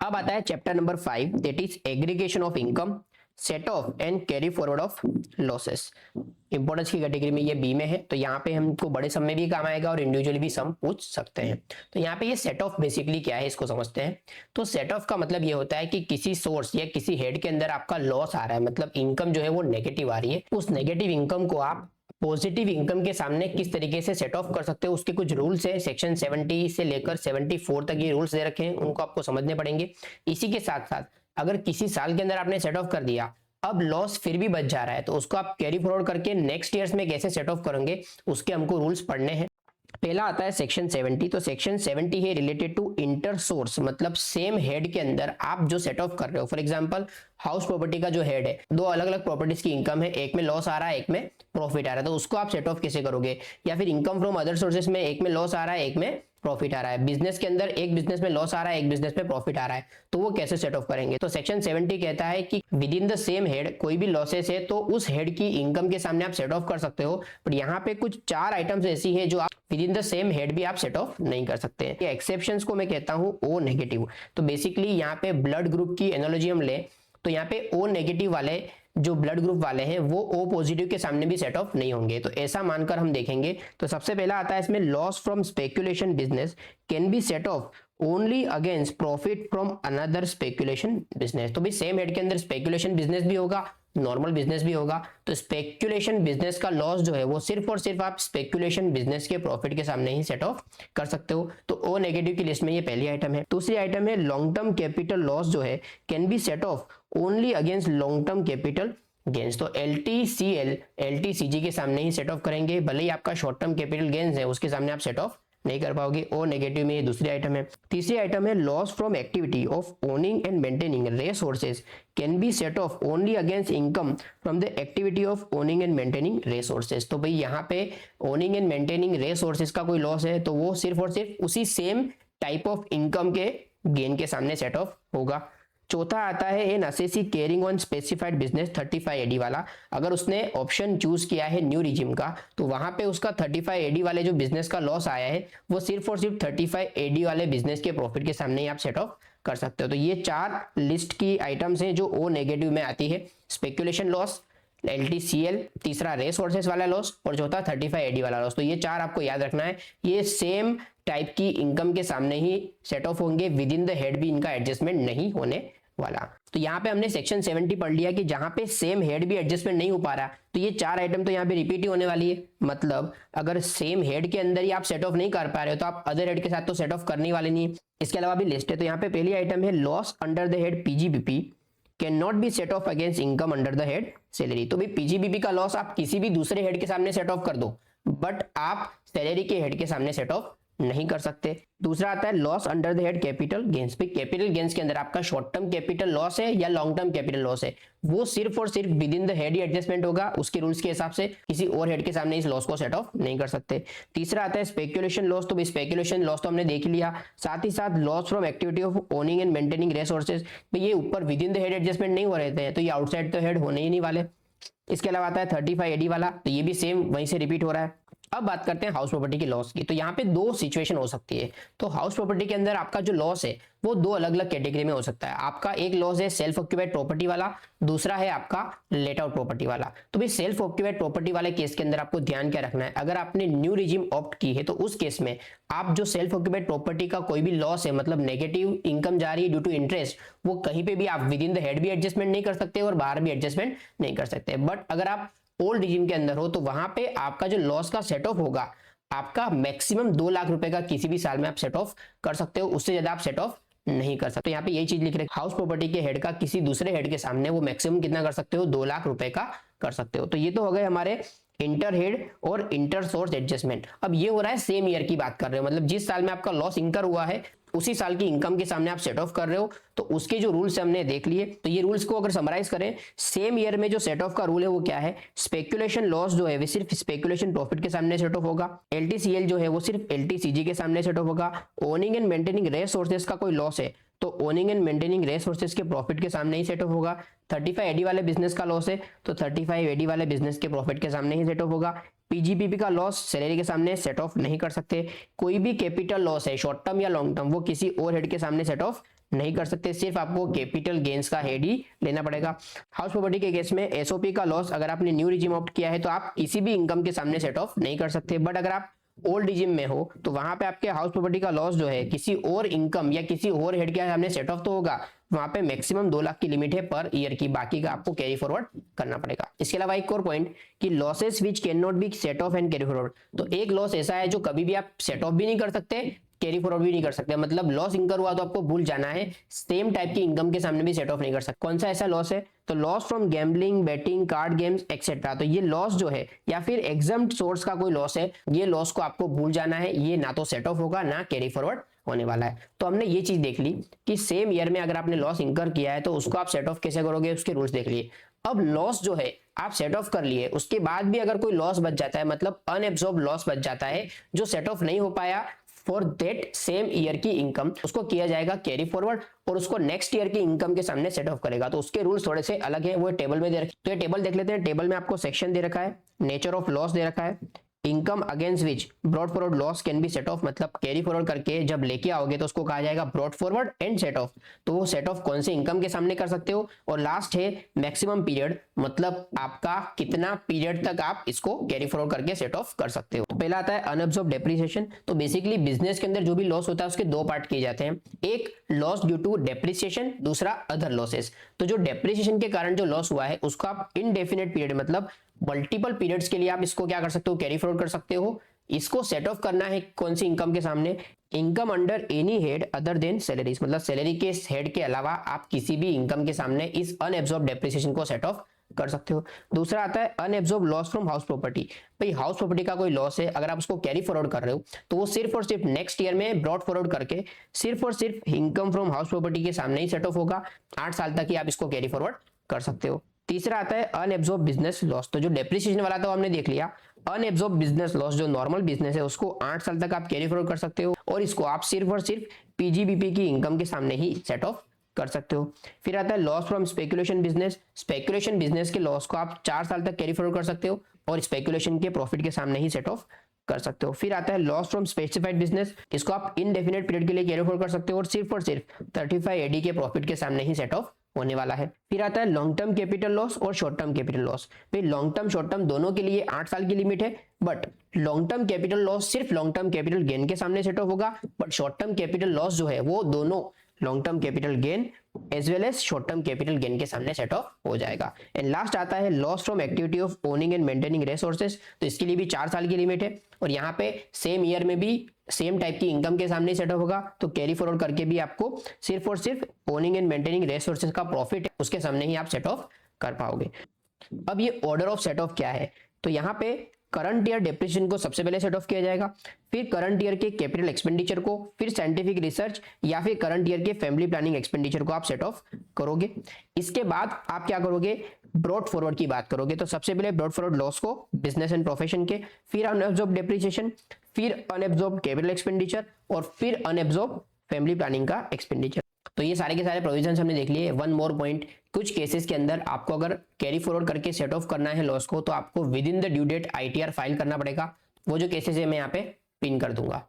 अब आता है chapter number 5 that is aggregation of income, set of and carry forward of losses. Importance की category में ये बी में है, तो यहाँ पे हमको बड़े सम में भी काम आएगा और इंडिविजुअली भी सम पूछ सकते हैं। तो यहाँ पे ये सेट ऑफ बेसिकली क्या है इसको समझते हैं। तो सेट ऑफ का मतलब ये होता है कि किसी सोर्स या किसी हेड के अंदर आपका लॉस आ रहा है, मतलब इनकम जो है वो नेगेटिव आ रही है, उस नेगेटिव इनकम को आप पॉजिटिव इनकम के सामने किस तरीके से सेट ऑफ कर सकते हो, उसके कुछ रूल्स है। सेक्शन 70 से लेकर 74 तक ये रूल्स दे रखे हैं, उनको आपको समझने पड़ेंगे। इसी के साथ साथ अगर किसी साल के अंदर आपने सेट ऑफ कर दिया, अब लॉस फिर भी बच जा रहा है, तो उसको आप कैरी फॉरवर्ड करके नेक्स्ट ईयर्स में कैसे सेट ऑफ करेंगे उसके हमको रूल्स पढ़ने हैं। पहला आता है सेक्शन 70। तो सेक्शन 70 है रिलेटेड टू इंटर सोर्स, मतलब सेम हेड के अंदर आप जो सेट ऑफ कर रहे हो। फॉर एग्जांपल हाउस प्रॉपर्टी का जो हेड है, दो अलग अलग प्रॉपर्टीज की इनकम है, एक में लॉस आ रहा है एक में प्रॉफिट आ रहा है, तो उसको आप सेट ऑफ कैसे करोगे। या फिर इनकम फ्रॉम अदर सोर्सेज में एक में लॉस आ रहा है एक में प्रॉफिट आ रहा है, बिजनेस के अंदर एक बिजनेस में लॉस आ रहा है एक बिजनेस में प्रॉफिट आ रहा है, तो वो कैसे सेट ऑफ करेंगे। तो सेक्शन 70 कहता है कि with in the same head कोई भी लॉसेस है तो उस हेड की इनकम के सामने आप सेट ऑफ कर सकते हो, बट यहाँ पे कुछ 4 आइटम्स ऐसी है जो आप with in the same head भी आप सेट ऑफ नहीं कर सकते हैं। एक्सेप्शंस को मैं कहता हूं ओ नेगेटिव। तो बेसिकली यहाँ पे ब्लड ग्रुप की एनालॉजी हम ले तो यहाँ पे ओ नेगेटिव वाले जो ब्लड ग्रुप वाले हैं वो ओ पॉजिटिव के सामने भी सेट ऑफ नहीं होंगे, तो ऐसा मानकर हम देखेंगे। तो सबसे पहला आता है इसमें loss from speculation business can be set of only against profit from another speculation business. तो भाई सेम हेड के अंदर स्पेकुलेशन बिजनेस भी होगा, नॉर्मल बिजनेस भी होगा, तो स्पेकुलेशन बिजनेस का लॉस जो है वो सिर्फ और सिर्फ आप स्पेकुलेशन बिजनेस के प्रॉफिट के सामने ही सेट ऑफ कर सकते हो। तो ओ नेगेटिव की लिस्ट में ये पहली आइटम है। दूसरी आइटम है लॉन्ग टर्म कैपिटल लॉस जो है can be set of only against long term capital gains. तो LTCL LTCG के सामने ही सेट ऑफ करेंगे, भले ही आपका शॉर्ट टर्म कैपिटल गेन्स है उसके सामने आप सेट ऑफ नहीं कर पाओगे। ओ नेगेटिव में ये दूसरी आइटम है। तीसरी आइटम है loss from activity of owning and maintaining resources can be set of only against income from the activity of owning and maintaining resources. तो भाई यहाँ पे ओनिंग एंड मेंटेनिंग रिसोर्सेज का कोई लॉस है तो वो सिर्फ और सिर्फ उसी सेम टाइप ऑफ इनकम के गेन के सामने सेट ऑफ होगा। चौथा आता है N assessee caring on specified business 35 AD वाला। अगर उसने ऑप्शन चूज किया है न्यू रिजिम का तो वहां पे उसका 35 AD वाले जो बिजनेस का लॉस आया है वो सिर्फ और सिर्फ 35 AD वाले बिजनेस के प्रॉफिट के सामने ही आप सेट ऑफ कर सकते हो। तो ये 4 लिस्ट की आइटम्स हैं जो ओ नेगेटिव में आती है। स्पेकुलेशन लॉस, LTCL, तीसरा रिसोर्सेज वाला लॉस और चौथा 35 AD वाला लॉस। तो ये 4 आपको याद रखना है, ये सेम टाइप की इनकम के सामने ही सेट ऑफ होंगे, विद इन द हेड भी इनका एडजस्टमेंट नहीं होने वाला। तो यहाँ पे हमने सेक्शन 70 पढ़ लिया कि जहां पे सेम हेड भी एडजस्टमेंट नहीं हो पा रहा तो ये 4 आइटम तो यहाँ पे रिपीट ही होने वाली है। मतलब अगर सेम हेड के अंदर ही आप सेट ऑफ नहीं कर पा रहे हो तो आप अदर हेड के साथ तो सेट ऑफ करने वाले नहीं है। इसके अलावा भी लिस्ट है। तो यहाँ पे पहली आइटम है loss under the head PGBP can not be set of against income under the head salary. तो भाई PGBP का लॉस आप किसी भी दूसरे हेड के सामने सेट ऑफ कर दो, बट आप सैलरी के हेड के सामने सेट ऑफ नहीं कर सकते। दूसरा आता है loss under the head capital gains. पे कैपिटल गेन्स के अंदर आपका शॉर्ट टर्म कैपिटल लॉस है या लॉन्ग टर्म कैपिटल लॉस है, वो सिर्फ और सिर्फ with in the head he adjustment होगा, उसके रूल्स के हिसाब से किसी और हेड के सामने इस लॉस को सेट ऑफ नहीं कर सकते। तीसरा आता है स्पेकुलेशन लॉस। तो स्पेकुलेशन लॉस तो हमने देख लिया, साथ ही साथ loss from activity of owning and maintaining resources, ये ऊपर with in the head adjustment नहीं हो रहे थे तो ये आउटसाइड द हेड होने ही नहीं वाले। इसके अलावा आता है 35 AD वाला, तो ये भी सेम वहीं से रिपीट हो रहा है। अब बात करते हैं हाउस प्रॉपर्टी की लॉस की। तो यहाँ पे 2 सिचुएशन हो सकती है। तो हाउस प्रॉपर्टी के अंदर आपका जो लॉस है वो 2 अलग अलग कैटेगरी में हो सकता है। आपका एक लॉस है सेल्फ ऑक्यूपाइड प्रॉपर्टी वाला, दूसरा है आपका लेट आउट प्रॉपर्टी वाला। तो भाई सेल्फ ऑक्यूपाइड प्रॉपर्टी वाले केस के अंदर आपको ध्यान क्या रखना है, अगर आपने न्यू रिजिम ऑप्ट की है तो उस केस में आप जो सेल्फ ऑक्यूपाइड प्रॉपर्टी का कोई भी लॉस है, मतलब नेगेटिव इनकम जा रही है ड्यू टू इंटरेस्ट, वो कहीं पे भी आप विद इन द हेड भी एडजस्टमेंट नहीं कर सकते और बाहर भी एडजस्टमेंट नहीं कर सकते। बट अगर आप ओल्ड रिजिम के अंदर हो तो वहां पे आपका जो लॉस का सेट ऑफ होगा आपका मैक्सिमम 2 लाख रुपए का किसी भी साल में आप सेट ऑफ कर सकते हो, उससे ज्यादा आप सेट ऑफ नहीं कर सकते। यहाँ पे यही चीज लिख रहे हाउस प्रॉपर्टी के हेड का किसी दूसरे हेड के सामने वो मैक्सिमम कितना कर सकते हो, 2 लाख रुपए का कर सकते हो। तो ये तो हो गए हमारे इंटर हेड और इंटर सोर्स एडजस्टमेंट। अब ये हो रहा है सेम ईयर की बात कर रहे हो, मतलब जिस साल में आपका लॉस इंकर हुआ है उसी साल की इनकम के सामने आप सेट ऑफ कर रहे हो, तो उसके जो रूल्स हमने देख लिए। तो ये रूल्स को अगर समराइज करें, सेम ईयर में जो सेट ऑफ का रूल है वो क्या है, स्पेकुलेशन लॉस जो है वो सिर्फ स्पेकुलेशन प्रॉफिट के सामने सेट ऑफ होगा, LTCL जो है वो सिर्फ LTCG के सामने सेट ऑफ होगा, ओनिंग एंड मेंटेनिंग रिसोर्सेज का कोई लॉस है तो ओनिंग एंड मेंटेनिंग रिसोर्सेज के प्रॉफिट के सामने ही सेट ऑफ होगा। 35 AD वाले बिजनेस का लॉस है तो 35 AD वाले बिजनेस के प्रॉफिट के सामने ही सेट ऑफ होगा। PGBP का लॉस सैलरी के सामने सेट ऑफ नहीं कर सकते। कोई भी कैपिटल लॉस है शॉर्ट टर्म या लॉन्ग टर्म वो किसी और हेड के सामने सेट ऑफ नहीं कर सकते, सिर्फ आपको कैपिटल गेन्स का हेड ही लेना पड़ेगा। हाउस प्रॉपर्टी के केस में एसओपी का लॉस अगर आपने न्यू रिजीम ऑप्ट किया है तो आप किसी भी इनकम के सामने सेट ऑफ नहीं कर सकते, बट अगर आप ओल्ड रिजीम में हो तो वहां पे आपके हाउस प्रॉपर्टी का लॉस जो है किसी और इनकम या किसी और हेड के सामने सेट ऑफ तो होगा, वहां पे मैक्सिमम 2 लाख की लिमिट है पर ईयर की, बाकी का आपको कैरी फॉरवर्ड करना पड़ेगा। इसके अलावा एक और पॉइंट कि losses which can not be set of and carry forward, तो एक लॉस ऐसा है जो कभी भी आप सेट ऑफ भी नहीं कर सकते, कैरी फॉरवर्ड भी नहीं कर सकते, मतलब लॉस इंकर हुआ तो आपको भूल जाना है, सेम टाइप की इनकम के सामने भी सेट ऑफ नहीं कर सकते। कौन सा ऐसा लॉस है, तो loss from gambling, betting, card games etcetera, तो ये लॉस जो है या फिर एग्जम्प्ट सोर्स का कोई लॉस है, ये लॉस को आपको भूल जाना है, ये ना तो सेट ऑफ होगा ना कैरी फॉरवर्ड होने वाला है। तो हमने ये चीज देख ली कि सेम ईयर में अगर आपने लॉस इंकर किया है तो उसको आप सेट ऑफ कैसे करोगे, उसके रूल्स देख लिए। अब लॉस जो है आप सेट ऑफ कर लिए, उसके बाद भी अगर कोई लॉस बच जाता है, मतलब अनएब्सॉर्ब लॉस बच जाता है जो सेट ऑफ नहीं हो पाया फॉर दैट सेम ईयर की इनकम, उसको किया जाएगा कैरी फॉरवर्ड और उसको नेक्स्ट ईयर की इनकम के सामने सेट ऑफ करेगा। तो उसके रूल्स थोड़े से अलग है, वो टेबल में दे रखे, तो ये टेबल देख लेते हैं। टेबल में आपको सेक्शन दे रखा है, नेचर ऑफ लॉस दे रखा है, income against which broad forward loss can be set of, मतलब कैरी फॉरवर्ड करके जब लेके आओगे तो उसको कहा जाएगा brought forward and set of, तो वो सेट ऑफ कौन से इनकम के सामने कर सकते हो। और लास्ट है मैक्सिमम पीरियड, मतलब आपका कितना पीरियड तक आप इसको कैरी फॉरवर्ड करके सेट ऑफ कर सकते हो। तो पहला आता है अनअब्सॉर्ब डेप्रिसिएशन। तो बेसिकली बिजनेस के अंदर जो भी लॉस होता है उसके 2 पार्ट किए जाते हैं, एक लॉस ड्यू टू डेप्रिसिएशन, दूसरा अदर लॉसेस। तो जो डेप्रिसिएशन के कारण जो लॉस हुआ है उसको आप इनडेफिनेट पीरियड, मतलब मल्टीपल पीरियड्स के लिए आप इसको क्या कर सकते हो, कैरी फॉरवर्ड कर सकते हो। इसको सेट ऑफ करना है कौन सी इनकम के सामने, income under any head other than salaries, मतलब सैलरी के हेड के अलावा आप किसी भी इनकम के सामने इस अनएब्सॉर्ब डेप्रिसिएशन को सेट ऑफ कर सकते हो। दूसरा आता है unabsorbed loss from house property. भाई हाउस प्रॉपर्टी का कोई लॉस है, अगर आप उसको कैरी फॉरवर्ड कर रहे हो तो वो सिर्फ और सिर्फ नेक्स्ट ईयर में ब्रॉड फॉरवर्ड करके सिर्फ और सिर्फ इनकम फ्रॉम हाउस प्रॉपर्टी के सामने ही सेट ऑफ होगा, 8 साल तक ही आप इसको कैरी फॉरवर्ड कर सकते हो। तीसरा आता है अनएब्सॉर्ब बिजनेस लॉस। तो जो डेप्रिसिएशन वाला था वो हमने देख लिया, अनएब्सॉर्ब बिजनेस लॉस जो नॉर्मल बिजनेस है उसको 8 साल तक आप कैरी फॉरवर्ड कर सकते हो और इसको आप सिर्फ और सिर्फ पीजीबीपी की इनकम के सामने ही सेट ऑफ कर सकते हो। फिर आता है loss from speculation business. Speculation business के लॉस को आप 4 साल तक कैरी फॉरवर्ड कर सकते हो और स्पेकुलेशन के प्रॉफिट के सामने ही सेट ऑफ कर सकते हो। फिर आता है लॉस फ्रॉम स्पेसिफाइड बिजनेस, इसको आप इनडेफिनेट पीरियड के लिए कैरी फॉरवर्ड कर सकते हो और सिर्फ 35 एडी के प्रॉफिट के सामने ही सेट ऑफ होने वाला है। फिर आता है लॉन्ग टर्म कैपिटल लॉस और शॉर्ट टर्म कैपिटल लॉस। भाई लॉन्ग टर्म शॉर्ट टर्म दोनों के लिए 8 साल की लिमिट है, but long term capital loss सिर्फ लॉन्ग टर्म कैपिटल गेन के सामने सेट ऑफ होगा, but short term capital loss जो है वो दोनों long term capital gain as well as short term capital gain के सामने सेट ऑफ हो जाएगा। एंड लास्ट आता है loss from activity of owning and maintaining resources. तो इसके लिए भी 4 साल की लिमिट है और यहाँ पे सेम ईयर में भी सेम टाइप की इनकम के सामने सेट ऑफ होगा, तो कैरी फॉरवर्ड करके भी आपको सिर्फ और सिर्फ ओनिंग एंड मेंटेनिंग रिसोर्सेज का प्रॉफिट उसके सामने ही आप सेट ऑफ कर पाओगे। अब ये ऑर्डर ऑफ सेट ऑफ क्या है, तो यहाँ पे करंट ईयर डेप्रिसिएशन को सबसे पहले सेट ऑफ किया जाएगा, फिर करंट ईयर के कैपिटल एक्सपेंडिचर को, फिर साइंटिफिक रिसर्च या फिर करंट ईयर के फैमिली प्लानिंग एक्सपेंडिचर को आप सेट ऑफ करोगे। इसके बाद आप क्या करोगे, ब्रॉड फॉरवर्ड की बात करोगे। तो सबसे पहले ब्रॉड फॉरवर्ड लॉस को बिजनेस एंड प्रोफेशन के, फिर अनएब्सॉर्ब डेप्रिसिएशन, फिर अनएब्सॉर्ब कैपिटल एक्सपेंडिचर और फिर अनएब्सॉर्ब फैमिली प्लानिंग का एक्सपेंडिचर। तो ये सारे के सारे प्रोविजंस हमने देख लिए। वन मोर पॉइंट, कुछ केसेस के अंदर आपको अगर कैरी फॉरवर्ड करके सेट ऑफ करना है लॉस को तो आपको within the due date ITR file करना पड़ेगा। वो जो केसेस है मैं यहाँ पे पिन कर दूंगा।